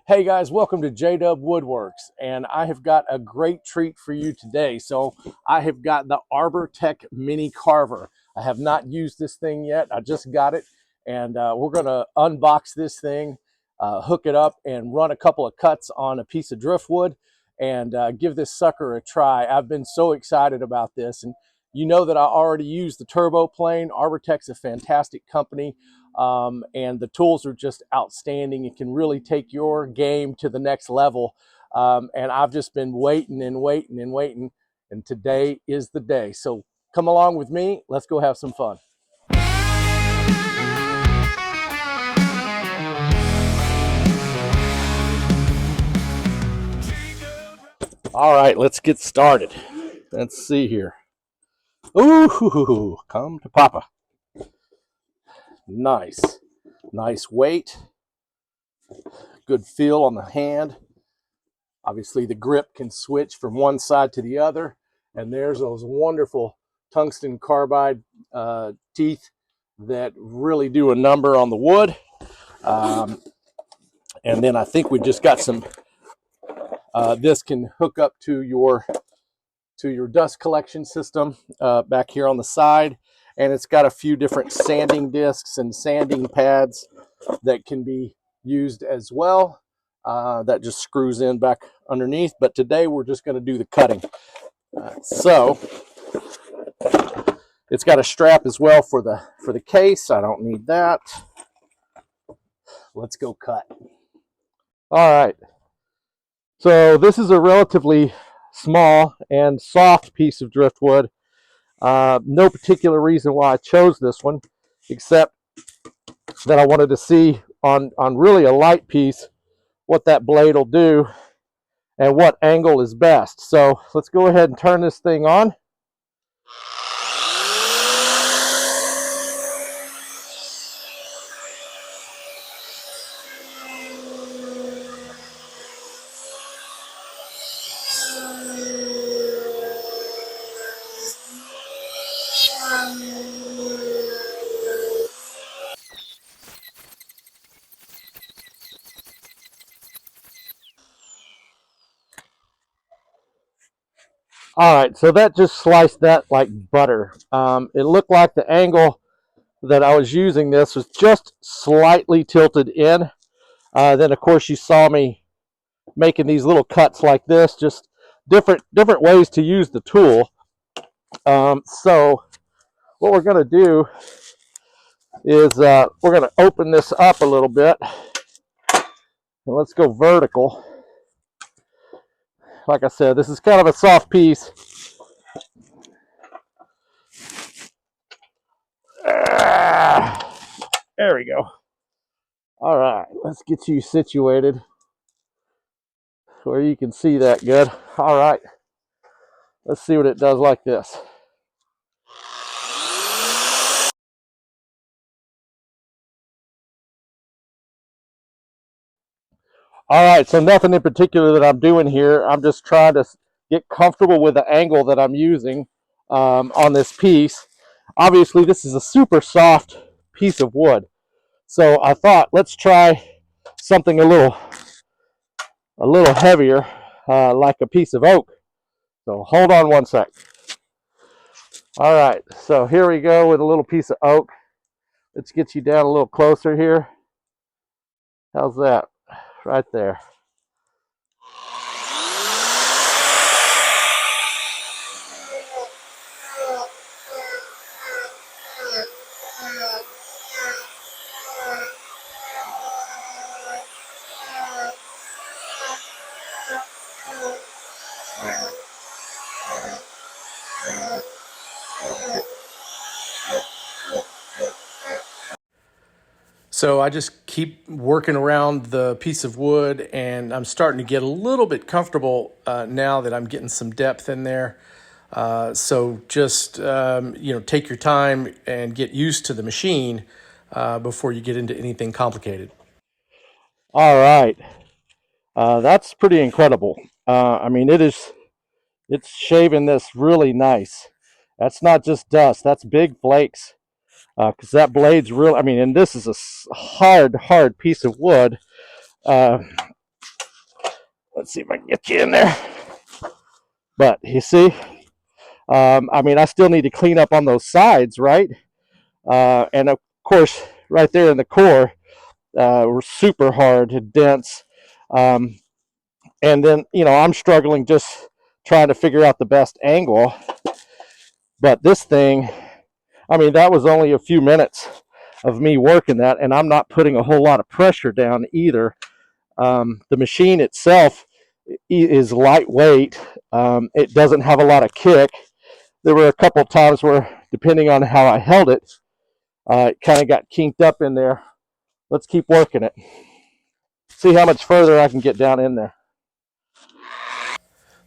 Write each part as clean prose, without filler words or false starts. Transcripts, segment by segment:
Hey guys, welcome to JDUB-Woodworks, and I have got a great treat for you today. So I have got the Arbortech Mini-Carver. I have not used this thing yet. I just got it, and we're going to unbox this thing, hook it up, and run a couple of cuts on a piece of driftwood, and give this sucker a try. I've been so excited about this, and you know that I already use the turbo plane. Arbortech's a fantastic company. And the tools are just outstanding. It can really take your game to the next level. And I've just been waiting and waiting and waiting, and today is the day. So come along with me. Let's go have some fun. All right, let's get started. Let's see here. Ooh, come to Papa. Nice weight, good feel on the hand. Obviously the grip can switch from one side to the other, and there's those wonderful tungsten carbide teeth that really do a number on the wood. And then I think we just got some, this can hook up to your dust collection system back here on the side. And it's got a few different sanding discs and sanding pads that can be used as well. That just screws in back underneath. But today we're just going to do the cutting. So it's got a strap as well for the case. I don't need that. Let's go cut. All right. So this is a relatively small and soft piece of driftwood. No particular reason why I chose this one, except that I wanted to see on really a light piece what that blade will do and what angle is best. So let's go ahead and turn this thing on. All right, so that just sliced that like butter. It looked like the angle that I was using this was just slightly tilted in. Then of course you saw me making these little cuts like this, just different ways to use the tool. So what we're going to do is we're going to open this up a little bit, and let's go vertical. Like I said, this is kind of a soft piece. There we go. All right, let's get you situated where you can see that good. All right, let's see what it does like this. All right, so nothing in particular that I'm doing here. I'm just trying to get comfortable with the angle that I'm using on this piece. Obviously, this is a super soft piece of wood. So I thought, let's try something a little heavier, like a piece of oak. So hold on one sec. All right, so here we go with a little piece of oak. Let's get you down a little closer here. How's that? Right there. So I just keep working around the piece of wood, and I'm starting to get a little bit comfortable now that I'm getting some depth in there. So just, take your time and get used to the machine before you get into anything complicated. All right. That's pretty incredible. I mean, it's shaving this really nice. That's not just dust, that's big flakes. Because that blade's real. I mean, and this is a hard piece of wood. Let's see if I can get you in there. But you see, I mean, I still need to clean up on those sides, right? And of course, right there in the core, were super hard and dense. And then, you know, I'm struggling just trying to figure out the best angle. But this thing, I mean, that was only a few minutes of me working that, and I'm not putting a whole lot of pressure down either. The machine itself is lightweight. It doesn't have a lot of kick. There were a couple times where, depending on how I held it, it kind of got kinked up in there. Let's keep working it. See how much further I can get down in there.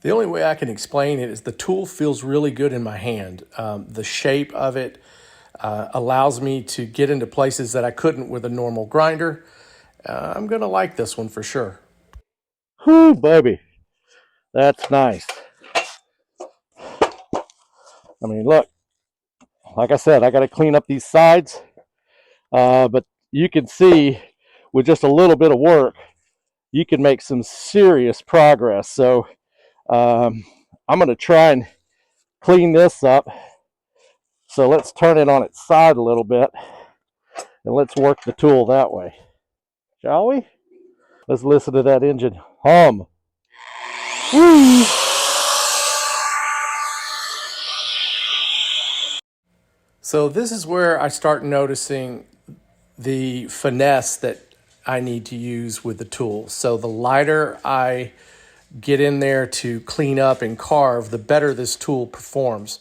The only way I can explain it is the tool feels really good in my hand. The shape of it allows me to get into places that I couldn't with a normal grinder. I'm going to like this one for sure. Whew, baby. That's nice. I mean, look, like I said, I got to clean up these sides. But you can see with just a little bit of work, you can make some serious progress. So I'm going to try and clean this up. So let's turn it on its side a little bit and let's work the tool that way. Shall we? Let's listen to that engine hum. Woo! So this is where I start noticing the finesse that I need to use with the tool. So the lighter I get in there to clean up and carve, the better this tool performs.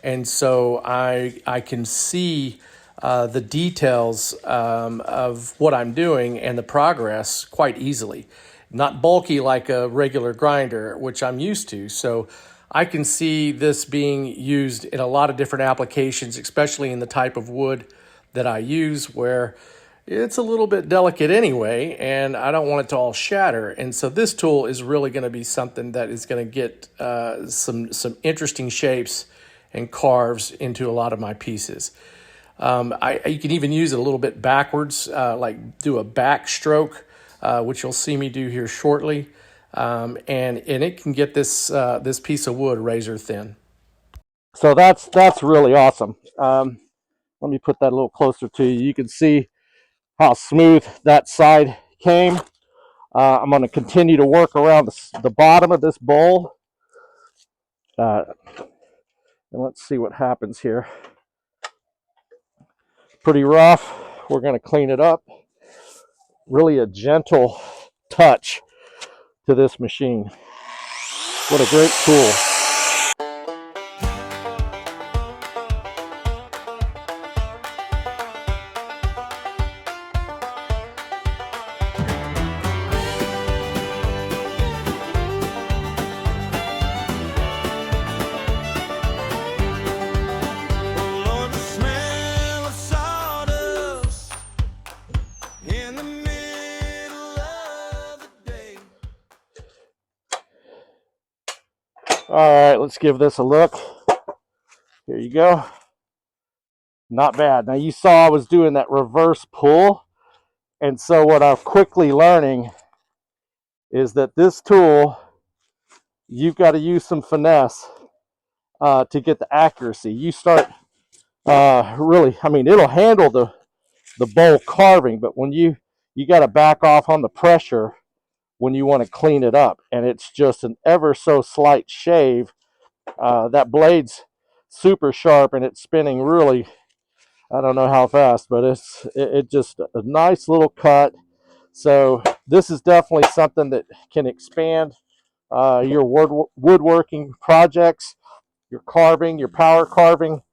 And so I can see the details of what I'm doing and the progress quite easily. Not bulky like a regular grinder, which I'm used to. So I can see this being used in a lot of different applications, especially in the type of wood that I use, where it's a little bit delicate anyway, and I don't want it to all shatter. And so this tool is really going to be something that is going to get some interesting shapes and carves into a lot of my pieces. You can even use it a little bit backwards, like do a back stroke, which you'll see me do here shortly. And it can get this piece of wood razor thin. So that's really awesome. Let me put that a little closer to you. You can see how smooth that side came. I'm going to continue to work around the bottom of this bowl. And let's see what happens here. Pretty rough. We're going to clean it up. Really a gentle touch to this machine. What a great tool. All right, let's give this a look. Here you go. Not bad. Now you saw I was doing that reverse pull. And so what I'm quickly learning is that this tool, you've got to use some finesse to get the accuracy. You start really, I mean, it'll handle the bowl carving, but when you got to back off on the pressure when you want to clean it up. And it's just an ever so slight shave. That blade's super sharp and it's spinning really, I don't know how fast, but it just a nice little cut. So this is definitely something that can expand your woodworking projects, your carving, your power carving.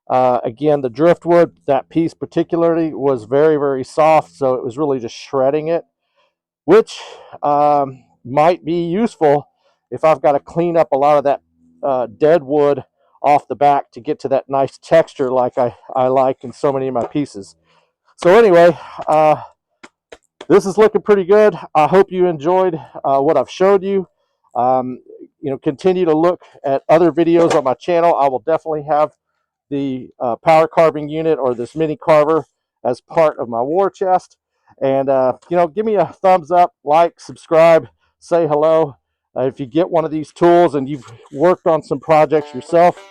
Again, the driftwood, that piece particularly was very, very soft, so it was really just shredding it, which might be useful if I've got to clean up a lot of that dead wood off the back to get to that nice texture like I like in so many of my pieces. So anyway, this is looking pretty good. I hope you enjoyed what I've showed you. Continue to look at other videos on my channel. I will definitely have the power carving unit or this mini carver as part of my war chest. And, give me a thumbs up, like, subscribe, say hello. If you get one of these tools and you've worked on some projects yourself,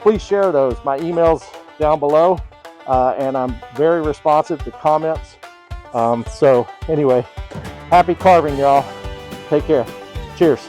please share those. My email's down below, and I'm very responsive to comments. So anyway, happy carving, y'all. Take care. Cheers.